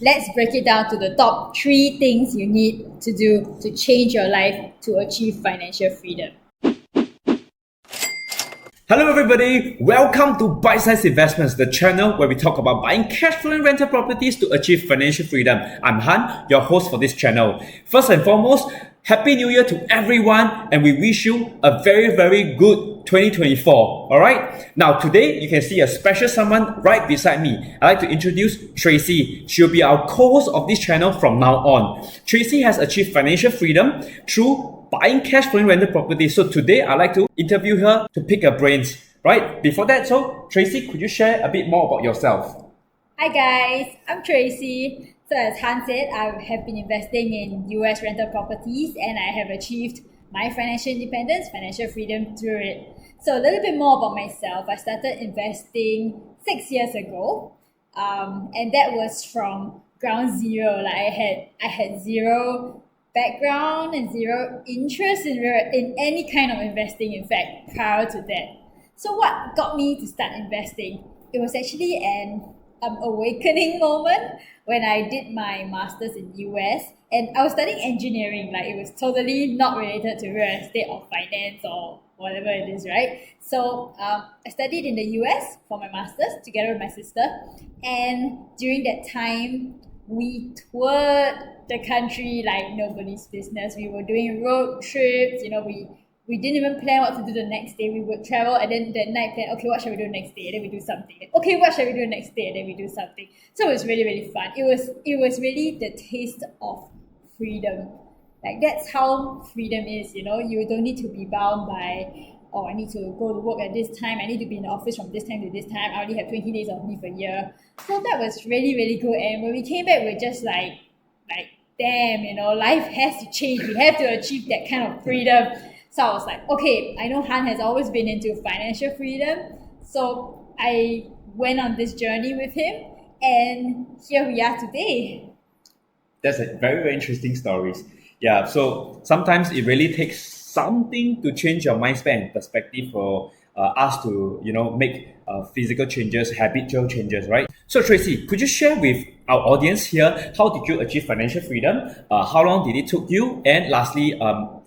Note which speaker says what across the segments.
Speaker 1: Let's break it down to the top 3 things you need to do to change your life to achieve financial freedom.
Speaker 2: Hello everybody, welcome to Bite Size Investments, the channel where we talk about buying cash-flowing rental properties to achieve financial freedom. I'm Han, your host for this channel. First and foremost, Happy New Year to everyone, and we wish you a very good 2024. Alright? Now today, you can see a special someone right beside me. I'd like to introduce Tracy. She'll be our co-host of this channel from now on. Tracy has achieved financial freedom through buying cash flowing rental properties. So today I'd like to interview her to pick her brains. Right? Before that, so Tracy, could you share a bit more about yourself?
Speaker 1: Hi guys, I'm Tracy. So as Han said, I have been investing in US rental properties and I have achieved my financial independence, financial freedom through it. So a little bit more about myself. I started investing 6 years ago, and that was from ground zero. Like I had zero background and zero interest in any kind of investing, in fact, prior to that. So what got me to start investing? It was actually an awakening moment when I did my master's in US and I was studying engineering. Like, it was totally not related to real estate or finance or whatever it is, right? So I studied in the US for my master's together with my sister, and during that time we toured the country like nobody's business. We were doing road trips, we didn't even plan what to do the next day. We would travel and then that night plan, okay, what shall we do next day? And then we do something. Okay, what shall we do next day? And then we do something. So it was really fun. It was really the taste of freedom. Like, that's how freedom is, you don't need to be bound by, oh, I need to go to work at this time, I need to be in the office from this time to this time, I only have 20 days of leave a year. So that was really good. And when we came back, we're just like damn, life has to change. We have to achieve that kind of freedom. So I was like, okay, I know Han has always been into financial freedom. So I went on this journey with him, and here we are today.
Speaker 2: That's a very interesting stories. Yeah, so sometimes it really takes something to change your mindset and perspective for us to, make physical changes, habitual changes, right? So Tracy, could you share with our audience here, how did you achieve financial freedom? How long did it took you? And lastly,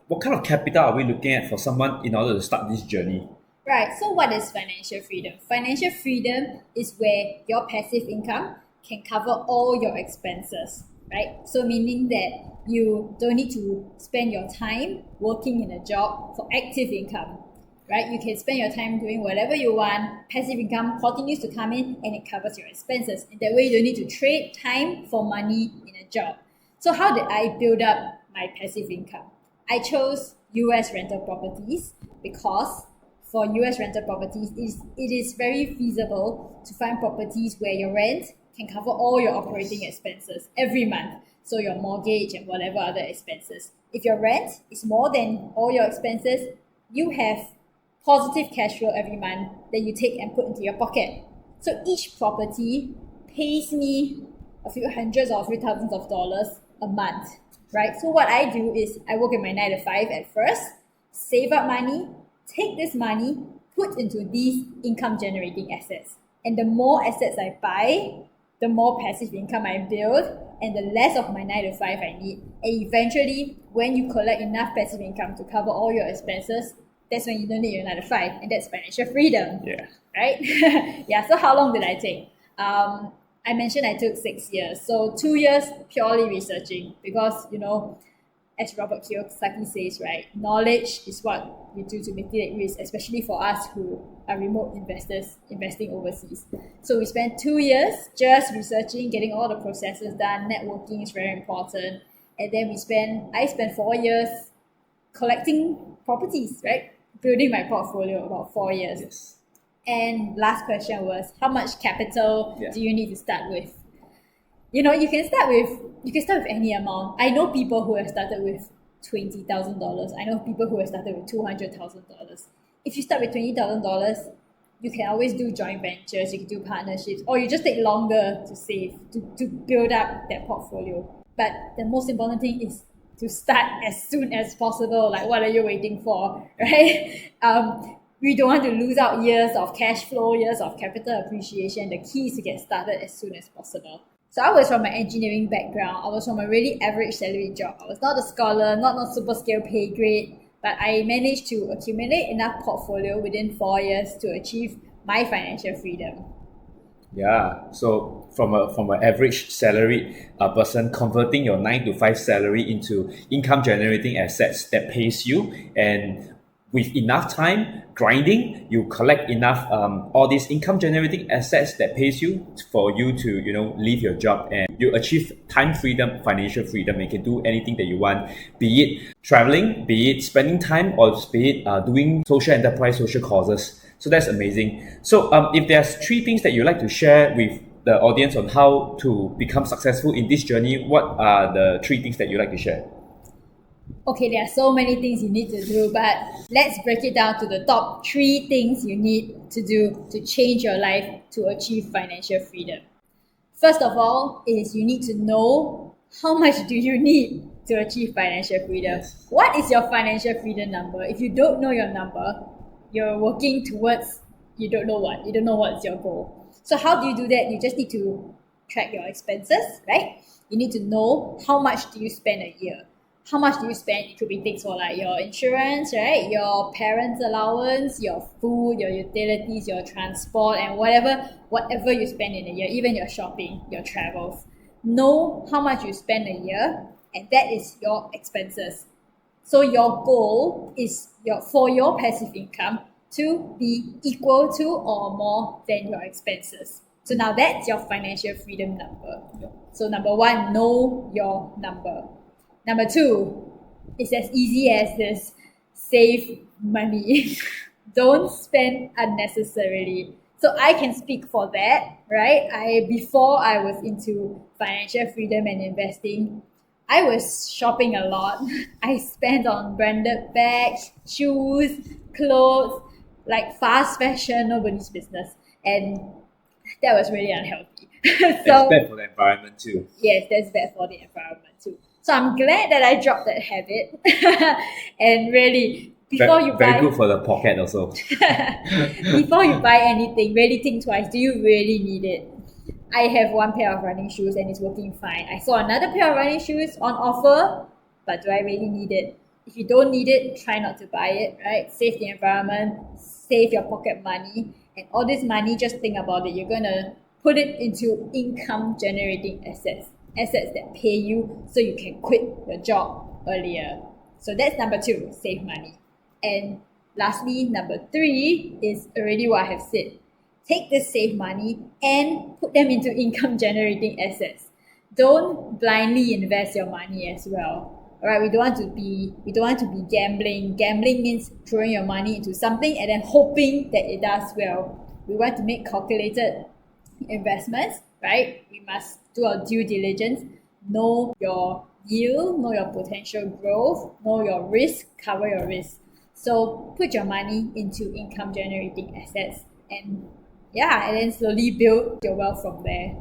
Speaker 2: what kind of capital are we looking at for someone in order to start this journey?
Speaker 1: Right, so what is financial freedom? Financial freedom is where your passive income can cover all your expenses, right? So meaning that you don't need to spend your time working in a job for active income, right? You can spend your time doing whatever you want. Passive income continues to come in and it covers your expenses. In that way, you don't need to trade time for money in a job. So how did I build up my passive income? I chose US rental properties because for US rental properties, it is very feasible to find properties where your rent can cover all your operating expenses every month. So your mortgage and whatever other expenses. If your rent is more than all your expenses, you have positive cash flow every month that you take and put into your pocket. So each property pays me a few hundreds or a few thousands of dollars a month, right? So what I do is I work in my 9 to 5 at first, save up money, take this money, put into these income generating assets. And the more assets I buy, the more passive income I build, and the less of my 9 to 5 I need. And eventually, when you collect enough passive income to cover all your expenses, that's when you don't need your 9 to 5, and that's financial freedom.
Speaker 2: Yeah.
Speaker 1: Right? Yeah, so how long did I take? I mentioned I took 6 years. So 2 years purely researching because, as Robert Kiyosaki says, right, knowledge is what you do to mitigate risk, especially for us who are remote investors investing overseas. So we spent 2 years just researching, getting all the processes done. Networking is very important. And then I spent 4 years collecting properties, right? Building my portfolio about 4 years.
Speaker 2: Yes.
Speaker 1: And last question was, how much capital do you need to start with? You can start with any amount. I know people who have started with $20,000. I know people who have started with $200,000. If you start with $20,000, you can always do joint ventures, you can do partnerships, or you just take longer to save, to build up that portfolio. But the most important thing is to start as soon as possible. Like, what are you waiting for, right? We don't want to lose out years of cash flow, years of capital appreciation. The key is to get started as soon as possible. So I was from an engineering background. I was from a really average salary job. I was not a scholar, not super scale pay grade, but I managed to accumulate enough portfolio within 4 years to achieve my financial freedom.
Speaker 2: Yeah, so from an average salaried person, converting your 9 to 5 salary into income generating assets that pays you, and with enough time grinding, you collect enough all these income generating assets that pays you for you to leave your job, and you achieve time freedom, financial freedom. You can do anything that you want, be it traveling, be it spending time, or be it doing social enterprise, social causes. So that's amazing. So if there's three things that you like to share with the audience on how to become successful in this journey, what are the three things that you like to share?
Speaker 1: Okay, there are so many things you need to do, but let's break it down to the top 3 things you need to do to change your life to achieve financial freedom. First of all is you need to know how much do you need to achieve financial freedom.
Speaker 2: Yes.
Speaker 1: What is your financial freedom number? If you don't know your number, you're working towards you don't know what's your goal. So how do you do that? You just need to track your expenses, right? You need to know how much do you spend a year. How much do you spend? It could be things for like your insurance, right? Your parents' allowance, your food, your utilities, your transport, and whatever you spend in a year, even your shopping, your travels. Know how much you spend a year, and that is your expenses. So your goal is for your passive income to be equal to or more than your expenses. So now that's your financial freedom number. So number 1, know your number. Number 2, it's as easy as this: save money. Don't spend unnecessarily. So I can speak for that, right? Before I was into financial freedom and investing, I was shopping a lot. I spent on branded bags, shoes, clothes, like fast fashion, nobody's business. And that was really unhealthy.
Speaker 2: That's bad for the environment too.
Speaker 1: Yes, that's bad for the environment too. So I'm glad that I dropped that habit. And really, before you
Speaker 2: Very
Speaker 1: buy
Speaker 2: good for the pocket also.
Speaker 1: before you buy anything, really think twice. Do you really need it? I have one pair of running shoes and it's working fine. I saw another pair of running shoes on offer, but do I really need it? If you don't need it, try not to buy it, right? Save the environment, save your pocket money, and all this money, just think about it. You're gonna put it into income generating assets that pay you so you can quit your job earlier. So that's number 2, save money. And lastly, number 3 is already what I have said. Take this saved money and put them into income generating assets. Don't blindly invest your money as well. All right, we don't want to be gambling. Gambling means throwing your money into something and then hoping that it does well. We want to make calculated investments, right? We must do our due diligence, know your yield, know your potential growth, know your risk, cover your risk. So put your money into income generating assets and then slowly build your wealth from there.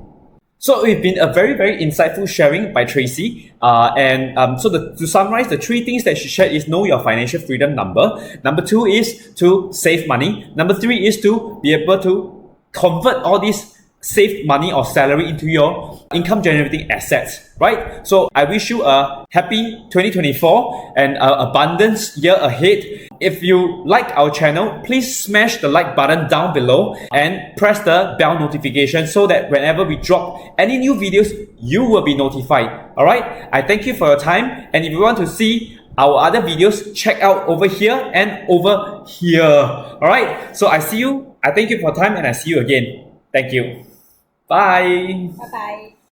Speaker 2: So it's been a very, very insightful sharing by Tracy. To summarize, the 3 things that she shared is: know your financial freedom number. Number 2 is to save money. Number 3 is to be able to convert all these saved money or salary into your income generating assets, right? So I wish you a happy 2024 and abundance year ahead. If you like our channel, please smash the like button down below and press the bell notification so that whenever we drop any new videos, you will be notified. All right? I thank you for your time. And if you want to see our other videos, check out over here and over here. All right? So I see you. I thank you for your time and I see you again. Thank you. Bye.
Speaker 1: Bye-bye.